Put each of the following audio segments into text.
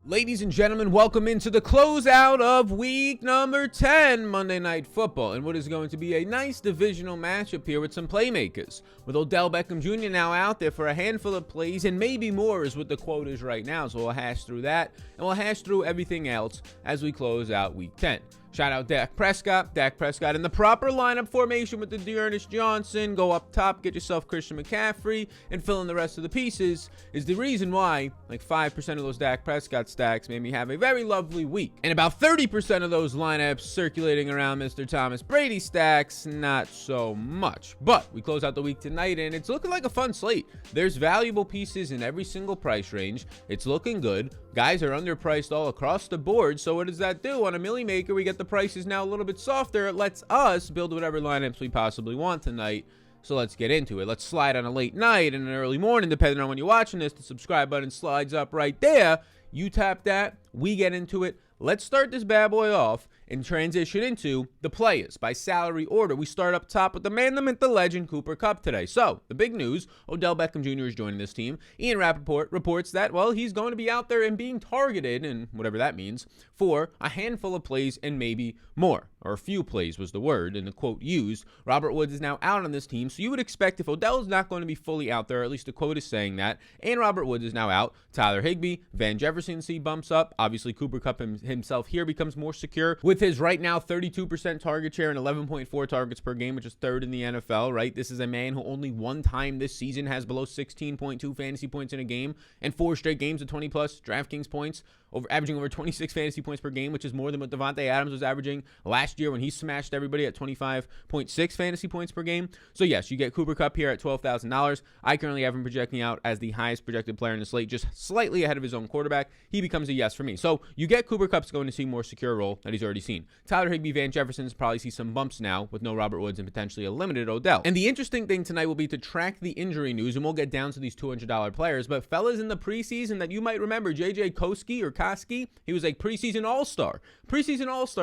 Ladies and gentlemen, welcome into the closeout of week number 10, Monday Night Football, and what is going to be a nice divisional matchup here with some playmakers. With Odell Beckham Jr. now out there for a handful of plays, and maybe more is what the quote is right now, so we'll hash through that, and we'll hash through everything else as we close out week 10. Shout out Dak Prescott in the proper lineup formation with the Dearness Johnson. Go up top, get yourself Christian McCaffrey, and fill in the rest of the pieces is the reason why like 5% of those Dak Prescott stacks made me have a very lovely week. And about 30% of those lineups circulating around Mr. Thomas Brady stacks, not so much. But we close out the week tonight, and it's looking like a fun slate. There's valuable pieces in every single price range. It's looking good. Guys are underpriced all across the board, so what does that do? On a Millie Maker, we get the prices now a little bit softer. It lets us build whatever lineups we possibly want tonight. So let's get into it. Let's slide on a late night and an early morning, depending on when you're watching this. The subscribe button slides up right there. You tap that, we get into it. Let's start this bad boy off and transition into the players by salary order. We start up top with the man, the myth, the legend, Cooper Kupp today. So, the big news, Odell Beckham Jr. is joining this team. Ian Rappaport reports that, well, he's going to be out there and being targeted, and whatever that means, for a handful of plays and maybe more. Or a few plays was the word, and the quote used. Robert Woods is now out on this team, so you would expect if Odell is not going to be fully out there, at least the quote is saying that, and Robert Woods is now out, Tyler Higbee, Van Jefferson bumps up. Obviously, Cooper Kupp himself here becomes more secure with his right now 32% target share and 11.4 targets per game, which is third in the NFL, right? This is a man who only one time this season has below 16.2 fantasy points in a game and 4 straight games of 20-plus DraftKings points, averaging over 26 fantasy points per game, which is more than what Devontae Adams was averaging last year when he smashed everybody at 25.6 fantasy points per game. So yes, you get Cooper Kupp here at $12,000. I currently have him projecting out as the highest projected player in the slate, just slightly ahead of his own quarterback. He becomes a yes for me. So you get Cooper Kupp's going to see more secure role that he's already seen. Tyler Higbee, Van Jefferson's probably see some bumps now with no Robert Woods and potentially a limited Odell. And the interesting thing tonight will be to track the injury news, and we'll get down to these $200 players. But fellas, in the preseason that you might remember, JJ Koski, he was like preseason all-star,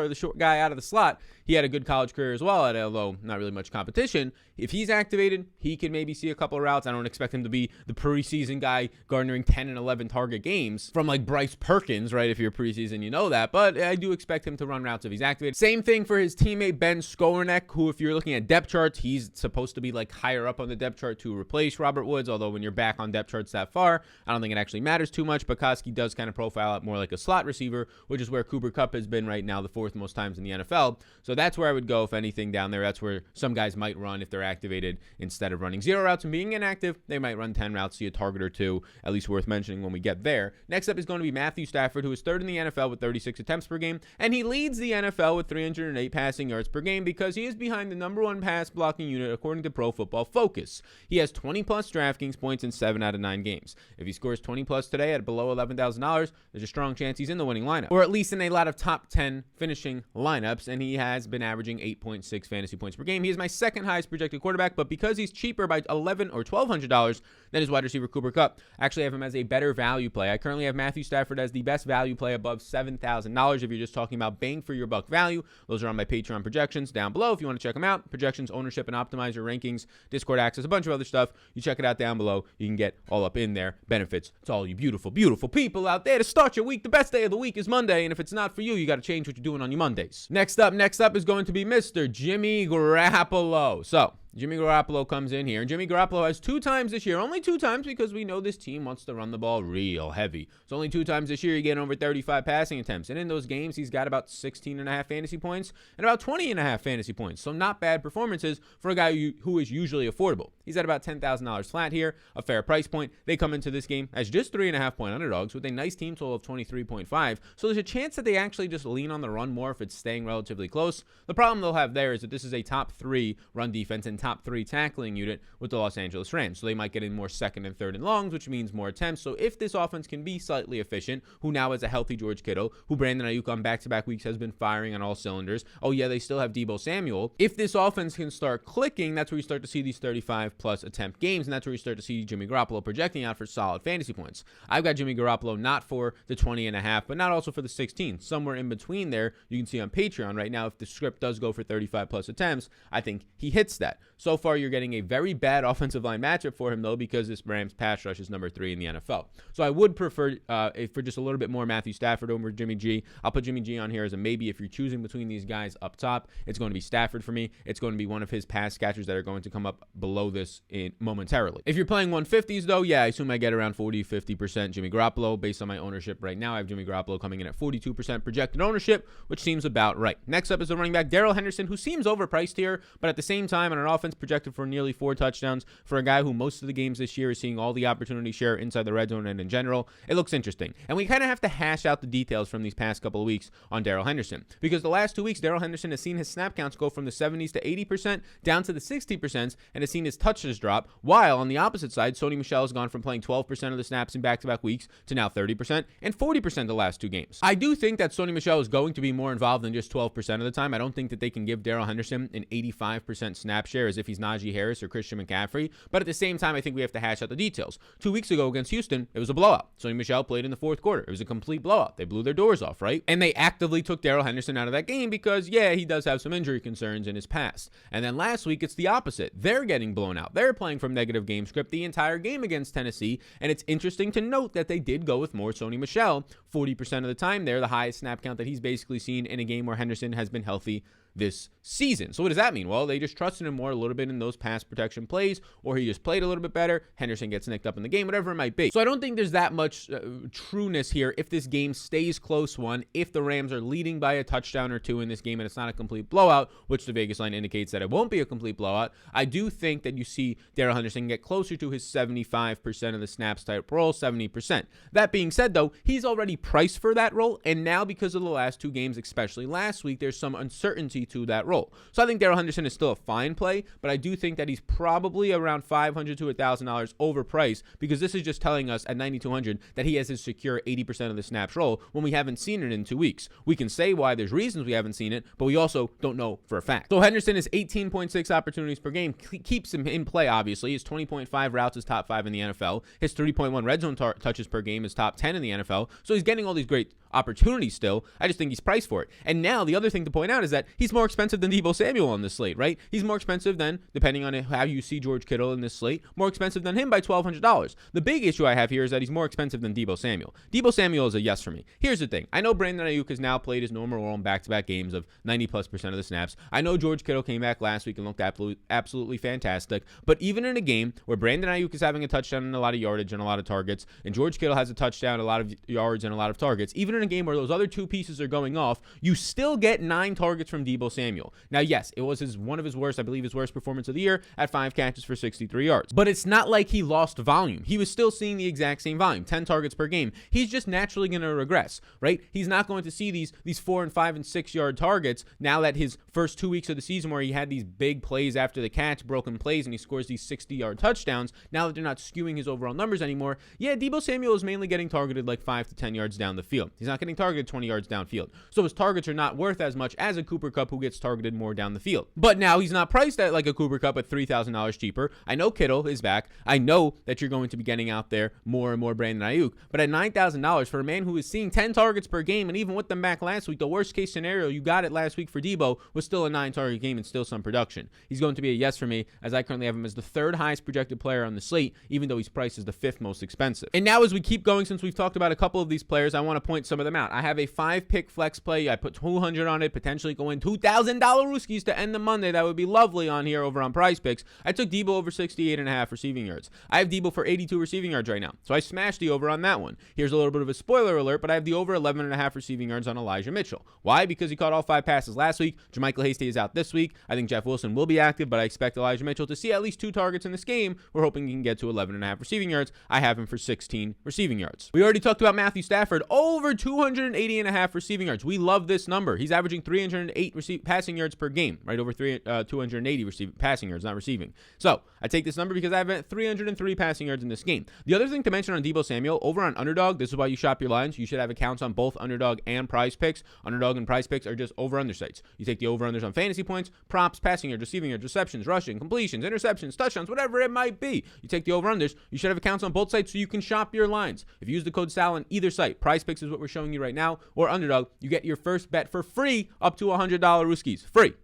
the short guy out of the slot. He had a good college career as well, although not really much competition. If he's activated, he can maybe see a couple of routes. I don't expect him to be the preseason guy garnering 10 and 11 target games from like Bryce Perkins, right? If you're preseason, you know that. But I do expect him to run routes if he's activated. Same thing for his teammate Ben Skowronek, who, if you're looking at depth charts, he's supposed to be like higher up on the depth chart to replace Robert Woods. Although when you're back on depth charts that far, I don't think it actually matters too much. But Koski does kind of profile out more like a slot receiver, which is where Cooper Kupp has been right now, the 4th most times in the NFL. So that's where I would go, if anything, down there. That's where some guys might run if they're activated. Instead of running 0 routes and being inactive, they might run 10 routes, see a target or two, at least worth mentioning when we get there. Next up is going to be Matthew Stafford, who is 3rd in the NFL with 36 attempts per game, and he leads the NFL with 308 passing yards per game because he is behind the #1 pass blocking unit according to Pro Football Focus. He has 20-plus DraftKings points in 7 out of 9 games. If he scores 20-plus today at below $11,000, there's a strong chance he's in the winning lineup, or at least in a lot of top 10 finishing lineups, and he has been averaging 8.6 fantasy points per game. He is my 2nd highest projected quarterback, but because he's cheaper by $1,100 or $1,200 than his wide receiver Cooper Kupp, I actually have him as a better value play. I currently have Matthew Stafford as the best value play above $7,000 if you're just talking about bang for your buck value. Those are on my Patreon projections down below if you want to check them out. Projections, ownership, and optimizer rankings, Discord access, a bunch of other stuff. You check it out down below. You can get all up in there. Benefits to all you beautiful, beautiful people out there to start your week. The best day of the week is Monday, and if it's not for you, you got to change what you're doing on your Mondays. Next up is going to be Mr. Jimmy Garoppolo. So, Jimmy Garoppolo comes in here, and Jimmy Garoppolo has 2 times this year, only 2 times because we know this team wants to run the ball real heavy. So only 2 times this year you get over 35 passing attempts, and in those games he's got about 16.5 fantasy points and about 20.5 fantasy points. So not bad performances for a guy who is usually affordable. He's at about $10,000 flat here, a fair price point. They come into this game as just 3.5-point underdogs with a nice team total of 23.5. So there's a chance that they actually just lean on the run more if it's staying relatively close. The problem they'll have there is that this is a top 3 run defense and top 3 tackling unit with the Los Angeles Rams. So they might get in more 2nd and 3rd and longs, which means more attempts. So if this offense can be slightly efficient, who now has a healthy George Kittle, who Brandon Ayuk on back-to-back weeks has been firing on all cylinders. Oh yeah, they still have Deebo Samuel. If this offense can start clicking, that's where you start to see these 35-plus attempt games, and that's where you start to see Jimmy Garoppolo projecting out for solid fantasy points. I've got Jimmy Garoppolo not for the 20.5, but not also for the 16. Somewhere in between there, you can see on Patreon right now, if the script does go for 35-plus attempts, I think he hits that. So far, you're getting a very bad offensive line matchup for him, though, because this Rams pass rush is number 3 in the NFL. So I would prefer, for just a little bit more, Matthew Stafford over Jimmy G. I'll put Jimmy G on here as a maybe. If you're choosing between these guys up top, it's going to be Stafford for me. It's going to be one of his pass catchers that are going to come up below this momentarily. If you're playing 150s, though, yeah, I assume I get around 40-50% Jimmy Garoppolo. Based on my ownership right now, I have Jimmy Garoppolo coming in at 42% projected ownership, which seems about right. Next up is the running back Darrell Henderson, who seems overpriced here, but at the same time, on an offense projected for nearly 4 touchdowns for a guy who most of the games this year is seeing all the opportunity share inside the red zone and in general, it looks interesting. And we kind of have to hash out the details from these past couple of weeks on Darrell Henderson, because the last 2 weeks, Darrell Henderson has seen his snap counts go from the 70s to 80% down to the 60% and has seen his touches drop, while on the opposite side, Sony Michel has gone from playing 12% of the snaps in back-to-back weeks to now 30% and 40% the last 2 games. I do think that Sony Michel is going to be more involved than just 12% of the time. I don't think that they can give Darrell Henderson an 85% snap share as if he's Najee Harris or Christian McCaffrey, but at the same time, I think we have to hash out the details. 2 weeks ago against Houston, it was a blowout. Sony Michel played in the 4th quarter. It was a complete blowout. They blew their doors off, right? And they actively took Darrell Henderson out of that game because, yeah, he does have some injury concerns in his past. And then last week, it's the opposite. They're getting blown out. They're playing from negative game script the entire game against Tennessee, and it's interesting to note that they did go with more Sony Michel 40% of the time there, the highest snap count that he's basically seen in a game where Henderson has been healthy this season. So what does that mean? Well, they just trusted him more a little bit in those pass protection plays, or he just played a little bit better. Henderson gets nicked up in the game, whatever it might be. So I don't think there's that much trueness here if this game stays close one, if the Rams are leading by a touchdown or 2 in this game and it's not a complete blowout, which the Vegas line indicates that it won't be a complete blowout. I do think that you see Darrell Henderson get closer to his 75% of the snaps type role, 70%. That being said, though, he's already priced for that role, and now because of the last 2 games, especially last week, there's some uncertainty to that role. So I think Darrell Henderson is still a fine play, but I do think that he's probably around $500 to $1,000 overpriced, because this is just telling us at $9,200 that he has his secure 80% of the snaps role when we haven't seen it in 2 weeks. We can say why there's reasons we haven't seen it, but we also don't know for a fact. So Henderson is 18.6 opportunities per game, keeps him in play, obviously. His 20.5 routes is top 5 in the NFL. His 3.1 red zone touches per game is top 10 in the NFL. So he's getting all these great opportunities still. I just think he's priced for it. And now the other thing to point out is that he's more expensive than Deebo Samuel on this slate, right? He's more expensive than, depending on how you see George Kittle in this slate, more expensive than him by $1,200. The big issue I have here is that he's more expensive than Deebo Samuel. Deebo Samuel is a yes for me. Here's the thing. I know Brandon Ayuk has now played his normal role in back-to-back games of 90+% of the snaps. I know George Kittle came back last week and looked absolutely fantastic. But even in a game where Brandon Ayuk is having a touchdown and a lot of yardage and a lot of targets, and George Kittle has a touchdown, a lot of yards, and a lot of targets, even in a game where those other 2 pieces are going off, you still get 9 targets from Deebo Samuel. Now, yes, it was one of his worst, I believe his worst performance of the year at 5 catches for 63 yards. But it's not like he lost volume. He was still seeing the exact same volume, 10 targets per game. He's just naturally going to regress, right? He's not going to see these 4 and 5 and 6 yard targets now that his first 2 weeks of the season where he had these big plays after the catch, broken plays, and he scores these 60-yard touchdowns, now that they're not skewing his overall numbers anymore. Yeah, Deebo Samuel is mainly getting targeted like 5 to 10 yards down the field. He's not getting targeted 20 yards downfield. So his targets are not worth as much as a Cooper Kupp who gets targeted more down the field. But now he's not priced at like a Cooper Kupp at $3,000 cheaper. I know Kittle is back. I know that you're going to be getting out there more and more Brandon Ayuk. But at $9,000 for a man who is seeing 10 targets per game, and even with them back last week, the worst case scenario you got it last week for Deebo was still a 9-target game and still some production. He's going to be a yes for me, as I currently have him as the 3rd highest projected player on the slate, even though he's priced as the 5th most expensive. And now as we keep going, since we've talked about a couple of these players, I want to point some of them out. I have a 5-pick flex play. I put $200 on it, potentially going $2,000 Rooskies to end the Monday. That would be lovely on here over on Prize Picks. I took Deebo over 68.5 receiving yards. I have Deebo for 82 receiving yards right now, so I smashed the over on that one. Here's a little bit of a spoiler alert, but I have the over 11.5 receiving yards on Elijah Mitchell. Why? Because he caught all 5 passes last week. Jermichael Hasty is out this week. I think Jeff Wilson will be active, but I expect Elijah Mitchell to see at least 2 targets in this game. We're hoping he can get to 11.5 receiving yards. I have him for 16 receiving yards. We already talked about Matthew Stafford, over 280.5 receiving yards. We love this number. He's averaging 308 passing yards per game, right? Over 280 passing yards, not receiving. So I take this number because I have 303 passing yards in this game. The other thing to mention on Deebo Samuel, over on Underdog, this is why you shop your lines. You should have accounts on both Underdog and Prize Picks. Underdog and Prize Picks are just over-under sites. You take the over-unders on fantasy points, props, passing yards, receiving yards, receptions, rushing, completions, interceptions, touchdowns, whatever it might be. You take the over-unders. You should have accounts on both sites so you can shop your lines. If you use the code SAL on either site, Prize Picks is what we're showing you right now, or Underdog, you get your first bet for free up to $100 Rooskies. Free.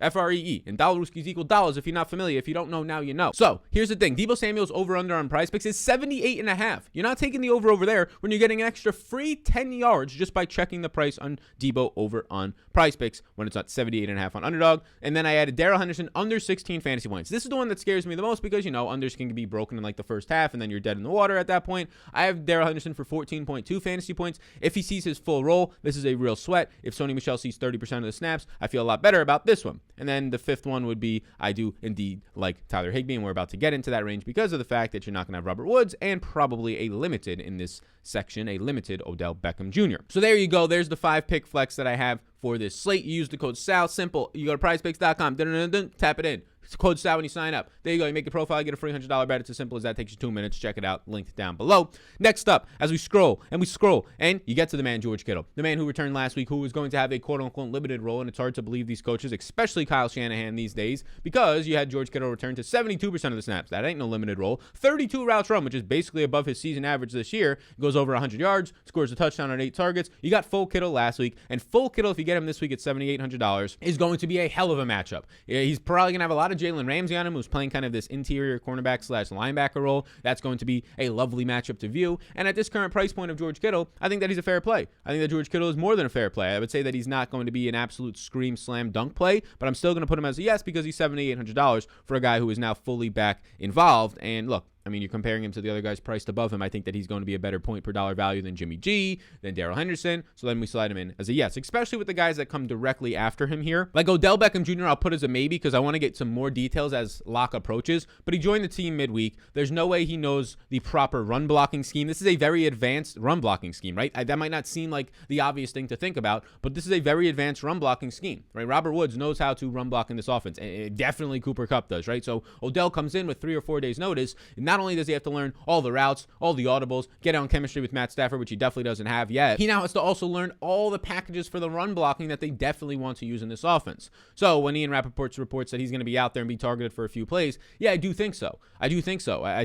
Free. And $Ruskis equal dollars. If you're not familiar, if you don't know, now you know. So here's the thing. Deebo Samuel's over-under on PrizePicks is 78.5. You're not taking the over there when you're getting an extra free 10 yards just by checking the price on Deebo over on PrizePicks when it's at 78.5 on Underdog. And then I added Darrell Henderson under 16 fantasy points. This is the one that scares me the most because, unders can be broken in like the first half and then you're dead in the water at that point. I have Darrell Henderson for 14.2 fantasy points. If he sees his full role, this is a real sweat. If Sony Michel sees 30% of the snaps, I feel a lot better about this one. And then the fifth one would be I do indeed like Tyler Higbee, and we're about to get into that range because of the fact that you're not going to have Robert Woods and probably a limited in this section, a limited Odell Beckham Jr. So there you go. There's the 5-pick flex that I have for this slate. You use the code SAL. Simple. You go to prizepicks.com, tap it in. It's code SAL when you sign up. There you go. You make the profile, get a free $100 bet. It's as simple as that. Takes you 2 minutes. Check it out. Linked down below. Next up, as we scroll, and you get to the man, George Kittle, the man who returned last week, who was going to have a quote-unquote limited role, and it's hard to believe these coaches, especially Kyle Shanahan these days, because you had George Kittle return to 72% of the snaps. That ain't no limited role. 32 routes run, which is basically above his season average this year. Goes over 100 yards, scores a touchdown on 8 targets. You got full Kittle last week, and full Kittle, if you get him this week at $7,800, is going to be a hell of a matchup. He's probably going to have a lot of Jalen Ramsey on him, who's playing kind of this interior cornerback / linebacker role. That's going to be a lovely matchup to view. And at this current price point of George Kittle, I think that he's a fair play. I think that George Kittle is more than a fair play. I would say that he's not going to be an absolute scream slam dunk play, but I'm still going to put him as a yes because he's $7,800 for a guy who is now fully back involved. And look, I mean, you're comparing him to the other guys priced above him. I think that he's going to be a better point per dollar value than Jimmy G, than Darrell Henderson. So then we slide him in as a yes, especially with the guys that come directly after him here. Like Odell Beckham Jr., I'll put as a maybe because I want to get some more details as lock approaches. But he joined the team midweek. There's no way he knows the proper run blocking scheme. This is a very advanced run blocking scheme, right? That might not seem like the obvious thing to think about, but this is a very advanced run blocking scheme, right? Robert Woods knows how to run block in this offense. And definitely Cooper Kupp does, right? So Odell comes in with 3 or 4 days notice. And not only does he have to learn all the routes, all the audibles, get on chemistry with Matt Stafford, which he definitely doesn't have yet. He now has to also learn all the packages for the run blocking that they definitely want to use in this offense. So when Ian Rappaport reports that he's going to be out there and be targeted for a few plays, yeah, I do think so. I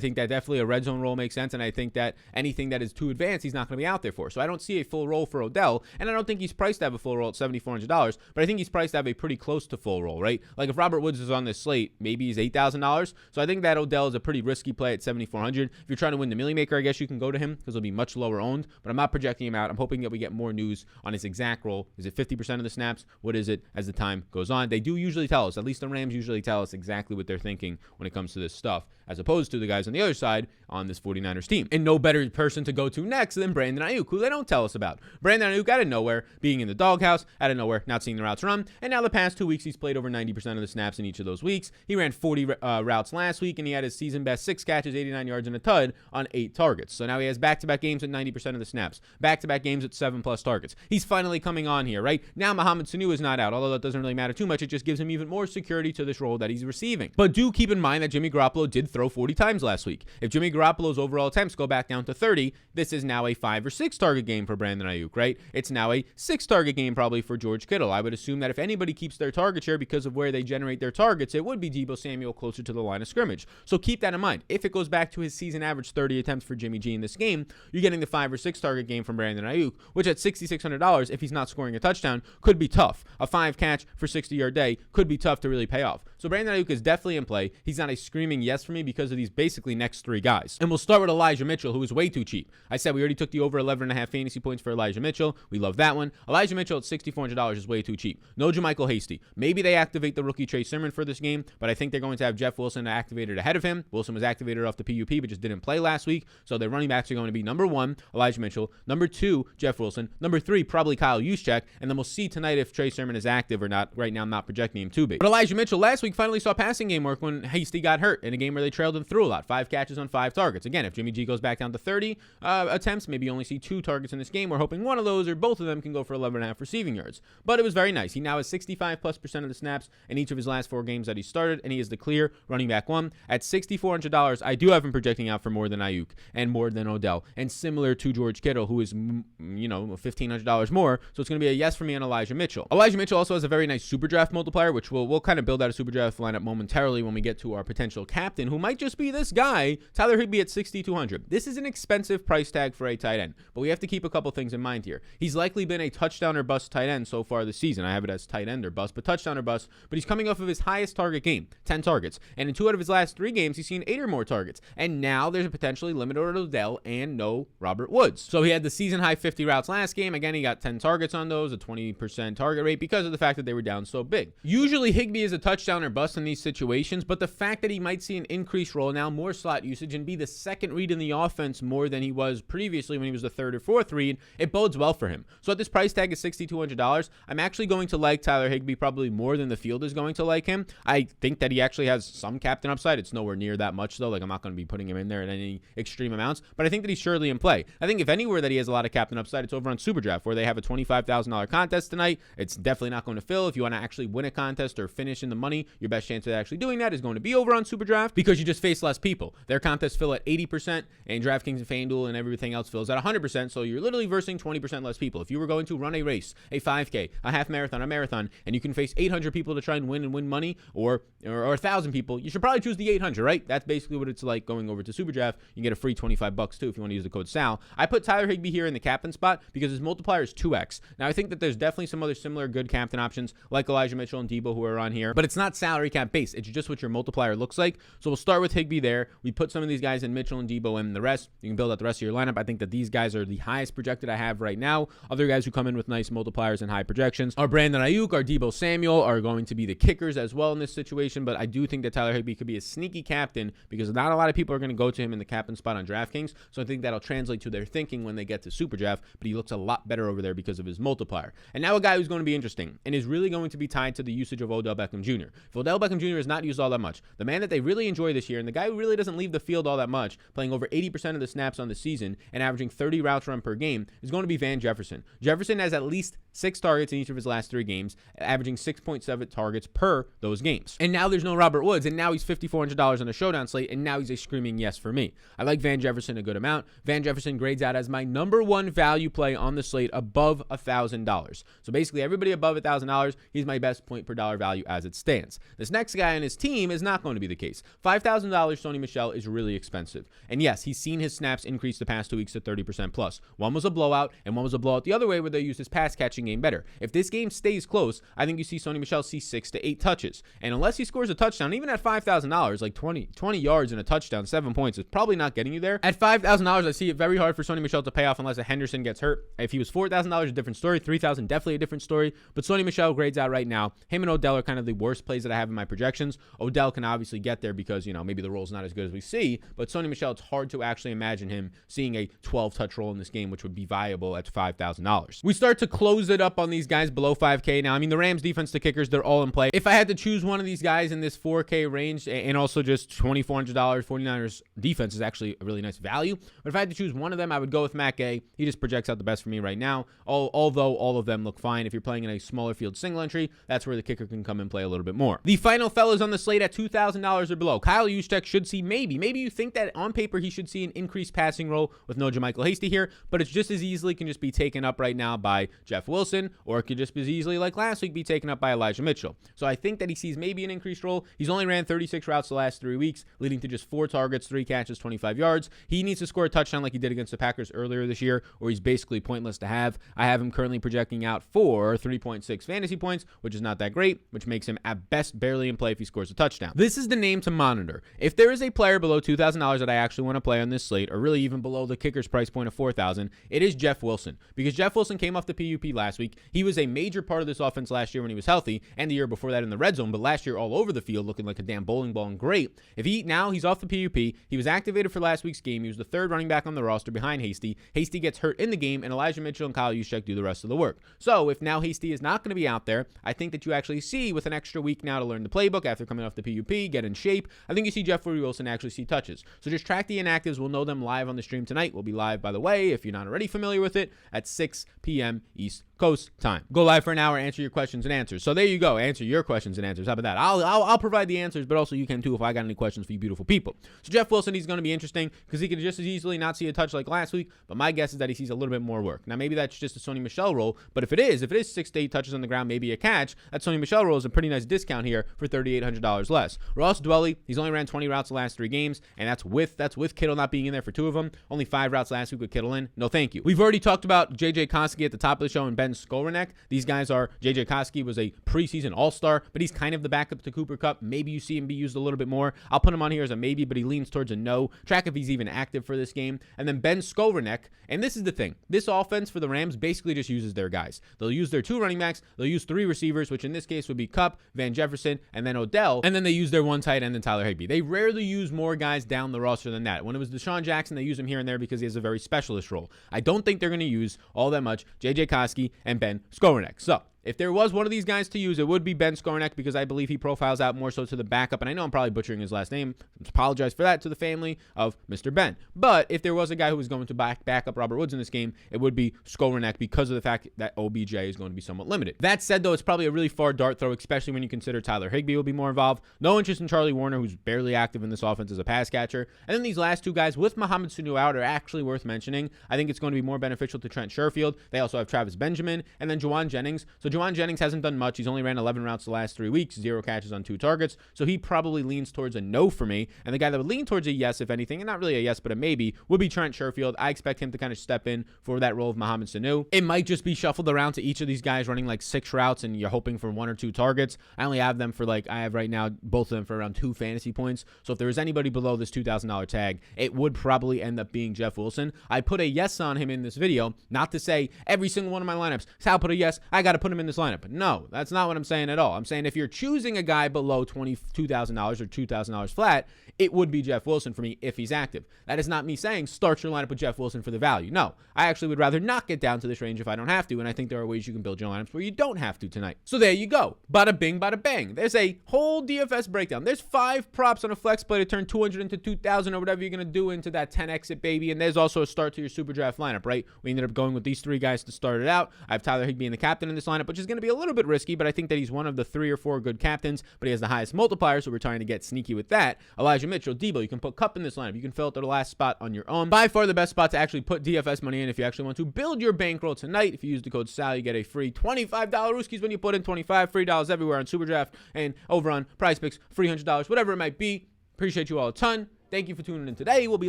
think that definitely a red zone role makes sense, and I think that anything that is too advanced, he's not going to be out there for. So I don't see a full role for Odell, and I don't think he's priced to have a full role at $7,400, but I think he's priced to have a pretty close to full role, right? Like if Robert Woods is on this slate, maybe he's $8,000. So I think that Odell is a pretty risky play at $7,400. If you're trying to win the Millie Maker, I guess you can go to him because he'll be much lower owned, but I'm not projecting him out. I'm hoping that we get more news on his exact role. Is it 50% of the snaps? What is it as the time goes on? They do usually tell us, at least the Rams usually tell us exactly what they're thinking when it comes to this stuff, as opposed to the guys on the other side on this 49ers team. And no better person to go to next than Brandon Ayuk, who they don't tell us about. Brandon Ayuk out of nowhere, being in the doghouse, out of nowhere, not seeing the routes run, and now the past 2 weeks he's played over 90% of the snaps in each of those weeks. He ran 40 routes last week, and he had his season best 6 catches, 89 yards, and a tud on 8 targets. So now he has back-to-back games at 90% of the snaps, back-to-back games at 7+ targets. He's finally coming on here, right? Now Mohamed Sanu is not out, although that doesn't really matter too much. It just gives him even more security to this role that he's receiving. But do keep in mind that Jimmy Garoppolo did throw 40 times last week. If Jimmy Garoppolo's overall attempts go back down to 30, this is now a 5 or 6 target game for Brandon Ayuk, right? It's now a 6 target game probably for George Kittle. I would assume that if anybody keeps their target share because of where they generate their targets, it would be Deebo Samuel closer to the line of scrimmage. So keep that in mind. If it goes back to his season average 30 attempts for Jimmy G in this game, you're getting the 5 or 6 target game from Brandon Ayuk, which at $6,600, if he's not scoring a touchdown, could be tough. A 5 catch for 60-yard day could be tough to really pay off. So Brandon Ayuk is definitely in play. He's not a screaming yes for me because of these basically next 3 guys. And we'll start with Elijah Mitchell, who is way too cheap. I said we already took the over 11.5 fantasy points for Elijah Mitchell. We love that one. Elijah Mitchell at $6,400 is way too cheap. No JaMychal Hasty. Maybe they activate the rookie Trey Sermon for this game, but I think they're going to have Jeff Wilson activated ahead of him. Wilson was activated off the PUP, but just didn't play last week. So their running backs are going to be number 1, Elijah Mitchell, number 2, Jeff Wilson, number 3, probably Kyle Juszczyk, and then we'll see tonight if Trey Sermon is active or not. Right now, I'm not projecting him too big. But Elijah Mitchell last week finally saw passing game work when Hasty got hurt in a game where they trailed him through a lot. 5 catches on 5 targets. Again, if Jimmy G goes back down to 30 attempts, maybe you only see 2 targets in this game. We're hoping one of those or both of them can go for 11.5 receiving yards. But it was very nice. He now has 65+% of the snaps in each of his last 4 games that he started, and he is the clear running back 1. At $6,400, I do have him projecting out for more than Ayuk and more than Odell, and similar to George Kittle, who is, $1,500 more. So it's going to be a yes for me on Elijah Mitchell. Elijah Mitchell also has a very nice SuperDraft multiplier, which we'll kind of build out a SuperDraft lineup momentarily when we get to our potential captain, who might just be this guy, Tyler Higbee at 6,200. This is an expensive price tag for a tight end, but we have to keep a couple things in mind here. He's likely been a touchdown or bust tight end so far this season. I have it as tight end or bust, but touchdown or bust. But he's coming off of his highest target game, 10 targets. And in 2 out of his last 3 games, he's seen 8 or more targets. And now there's a potentially limited Odell and no Robert Woods. So he had the season high 50 routes last game. Again, he got 10 targets on those, a 20% target rate because of the fact that they were down so big. Usually Higbee is a touchdown or bust in these situations, but the fact that he might see an increased role now, more slot usage, and be the second read in the offense more than he was previously when he was the 3rd or 4th read, it bodes well for him. So at this price tag of $6,200, I'm actually going to like Tyler Higbee probably more than the field is going to like him. I think that he actually has some captain upside. It's nowhere near that much though. Like, I'm not going to be putting him in there at any extreme amounts, but I think that he's surely in play. I think if anywhere that he has a lot of captain upside, it's over on SuperDraft, where they have a $25,000 contest tonight. It's definitely not going to fill. If you want to actually win a contest or finish in the money, your best chance of actually doing that is going to be over on SuperDraft, because you just face less people. Their contests fill at 80%, and DraftKings and FanDuel and everything else fills at 100%, so you're literally versing 20% less people. If you were going to run a race, a 5K, a half marathon, a marathon, and you can face 800 people to try and win money, or 1,000 people, you should probably choose the 800, right? That's basically what it's like going over to SuperDraft. You can get a free $25 too if you want to use the code SAL. I put Tyler Higbee here in the captain spot because his multiplier is 2x. Now, I think that there's definitely some other similar good captain options like Elijah Mitchell and Debo who are on here, but it's not salary cap based. It's just what your multiplier looks like. So we'll start with Higbee there. We put some of these guys in, Mitchell and Debo, and the rest. You can build out the rest of your lineup. I think that these guys are the highest projected I have right now. Other guys who come in with nice multipliers and high projections are Brandon Ayuk, our Debo Samuel, are going to be the kickers as well in this situation, but I do think that Tyler Higbee could be a sneaky captain because not a lot of people are going to go to him in the captain spot on DraftKings, so I think that'll translate to their thinking when they get to SuperDraft, but he looks a lot better over there because of his multiplier. And now a guy who's going to be interesting and is really going to be tied to the usage of Odell Beckham Jr. If Odell Beckham Jr. is not used all that much, the man that they really enjoy this year, and the guy who really doesn't leave the field all that much, playing over 80% of the snaps on the season and averaging 30 routes run per game, is going to be Van Jefferson. Jefferson has at least 6 targets in each of his last 3 games, averaging 6.7 targets per those games. And now there's no Robert Woods, and now he's $5,400 on a Showdown slate, and now he's a screaming yes for me. I like Van Jefferson a good amount. Van Jefferson grades out as my #1 value play on the slate above $1,000. So basically everybody above $1,000, he's my best point per dollar value as it stands. This next guy on his team is not going to be the case. $5,000 Sony Michel is really expensive. And yes, he's seen his snaps increase the past 2 weeks to 30% plus. One was a blowout, and one was a blowout the other way where they used his pass catching game better. If this game stays close, I think you see Sony Michel see 6 to 8 touches. And unless he scores a touchdown, even at $5,000, like 20 yards and a touchdown, 7 points is probably not getting you there. At $5,000, I see it very hard for Sony Michel to pay off unless a Henderson gets hurt. If he was $4,000, a different story. $3,000, definitely a different story. But Sony Michel grades out right now. Him and Odell are kind of the worst plays that I have in my projections. Odell can obviously get there because, maybe the role's not as good as we see. But Sony Michel, it's hard to actually imagine him seeing a 12-touch role in this game, which would be viable at $5,000. We start to close it up on these guys below 5K. Now, the Rams defense, the kickers, they're all in play. If I had to choose one of these guys in this 4K range, and also just $2,400, 49ers defense is actually a really nice value. But if I had to choose one of them, I would go with Matt Gay. He just projects out the best for me right now, although all of them look fine. If you're playing in a smaller field single entry, that's where the kicker can come and play a little bit more. The final fellas on the slate at $2,000 or below. Kyle Juszczyk should see maybe you think that on paper he should see an increased passing role with no JaMychal Hasty here, but it's just as easily can just be taken up right now by Jeff Wilson, or it could just as easily, like last week, be taken up by Elijah Mitchell. So I think that he sees maybe an increased role. He's only ran 36 routes the last 3 weeks, leading to just 4 targets, 3 catches, 25 yards. He needs to score a touchdown like he did against the Packers earlier this year, or he's basically pointless to have. I have him currently projecting out for 3.6 fantasy points, which is not that great, which makes him at best barely in play if he scores a touchdown. This is the name to monitor. If there is a player below $2,000 that I actually want to play on this slate, or really even below the kicker's price point of $4,000, it is Jeff Wilson. Because Jeff Wilson came off the PUP last week. He was a major part of this offense last year when he was healthy, and the year before that in the red zone, but last year all over the field looking like a damn bowling ball and great. Now he's off the PUP. He was activated for last week's game. He was the 3rd running back on the roster behind Hasty. Hasty gets hurt in the game, and Elijah Mitchell and Kyle Juszczyk do the rest of the work. So if now Hasty is not going to be out there, I think that you actually see with an extra week now to learn the playbook after coming off the PUP, get in shape, I think you see Jeffrey Wilson actually see touches. So just track the inactives. We'll know them live on the stream tonight. We'll be live, by the way, if you're not already familiar with it, at 6 p.m. East Coast time. Go live for an hour, answer your questions and answers. So there you go. Answer your questions and answers. How about that? I'll provide the answers, but also you can too if I got any questions for you beautiful people. So Jeff Wilson, he's going to be interesting because he could just as easily not see a touch like last week, but my guess is that he sees a little bit more work. Now maybe that's just a Sony Michel role, but if it is 6 to 8 touches on the ground, maybe a catch, that Sony Michel role is a pretty nice discount here for $3,800 less. Ross Dwelley, he's only ran 20 routes the last 3 games, and that's with Kittle not being in there for 2 of them. Only 5 routes last week with Kittle in. No, thank you. We've already talked about J.J. Koski at the top of the show and Ben Skowronek. These guys are, J.J. Koski was a preseason all-star, but he's kind of the backup to Cooper Kupp. Maybe you see him be used a little bit more. I'll put him on here as a maybe, but he leans towards a no. Track if he's even active for this game. And then Ben Skowronek, and this is the thing. This offense for the Rams basically just uses their guys. They'll use their 2 running backs. They'll use 3 receivers, which in this case would be Kupp, Van Jefferson, and then Odell. And then they use their 1 tight end and Tyler Higbee. They rarely use more guys down the roster than that. When it was Deshaun Jackson, they use him here and there because he has a very specialist role. I don't think they're going to use all that much J.J. Koski and Ben Skowronek. So if there was one of these guys to use, it would be Ben Skowronek because I believe he profiles out more so to the backup. And I know I'm probably butchering his last name. I apologize for that to the family of Mr. Ben. But if there was a guy who was going to back up Robert Woods in this game, it would be Skowronek because of the fact that OBJ is going to be somewhat limited. That said, though, it's probably a really far dart throw, especially when you consider Tyler Higbee will be more involved. No interest in Charlie Warner, who's barely active in this offense as a pass catcher. And then these last 2 guys with Mohamed Sanu out are actually worth mentioning. I think it's going to be more beneficial to Trent Sherfield. They also have Travis Benjamin and then Juwan Jennings. So Juwan Jennings hasn't done much. He's only ran 11 routes the last 3 weeks, 0 catches on 2 targets. So he probably leans towards a no for me. And the guy that would lean towards a yes, if anything, and not really a yes, but a maybe, would be Trent Sherfield. I expect him to kind of step in for that role of Mohamed Sanu. It might just be shuffled around to each of these guys running like 6 routes and you're hoping for 1 or 2 targets. I only have them for I have right now both of them for around 2 fantasy points. So if there is anybody below this $2,000 tag, it would probably end up being Jeff Wilson. I put a yes on him in this video, not to say every single one of my lineups, Sal put a yes, I got to put him in this lineup. But no, that's not what I'm saying at all. I'm saying if you're choosing a guy below $22,000 or $2,000 flat, it would be Jeff Wilson for me if he's active. That is not me saying start your lineup with Jeff Wilson for the value. No, I actually would rather not get down to this range if I don't have to, and I think there are ways you can build your lineups where you don't have to tonight. So there you go. Bada bing, bada bang. There's a whole DFS breakdown. There's 5 props on a flex play to turn 200 into 2,000 or whatever you're going to do into that 10 exit, baby. And there's also a start to your SuperDraft lineup, right? We ended up going with these 3 guys to start it out. I have Tyler Higbee and the captain in this lineup, which is going to be a little bit risky, but I think that he's one of the 3 or 4 good captains, but he has the highest multiplier, so we're trying to get sneaky with that. Elijah Mitchell, Debo, you can put Kupp in this lineup. You can fill out the last spot on your own. By far the best spot to actually put DFS money in if you actually want to build your bankroll tonight. If you use the code SAL, you get a free $25 Rooskies when you put in 25 free dollars everywhere on SuperDraft and over on PrizePicks, $300, whatever it might be. Appreciate you all a ton. Thank you for tuning in today. We'll be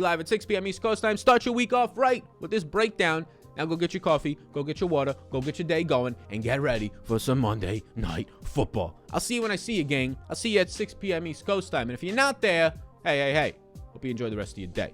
live at 6 p.m. East Coast time. Start your week off right with this breakdown. Now go get your coffee, go get your water, go get your day going, and get ready for some Monday Night Football. I'll see you when I see you, gang. I'll see you at 6 p.m. East Coast time. And if you're not there, hey. Hope you enjoy the rest of your day.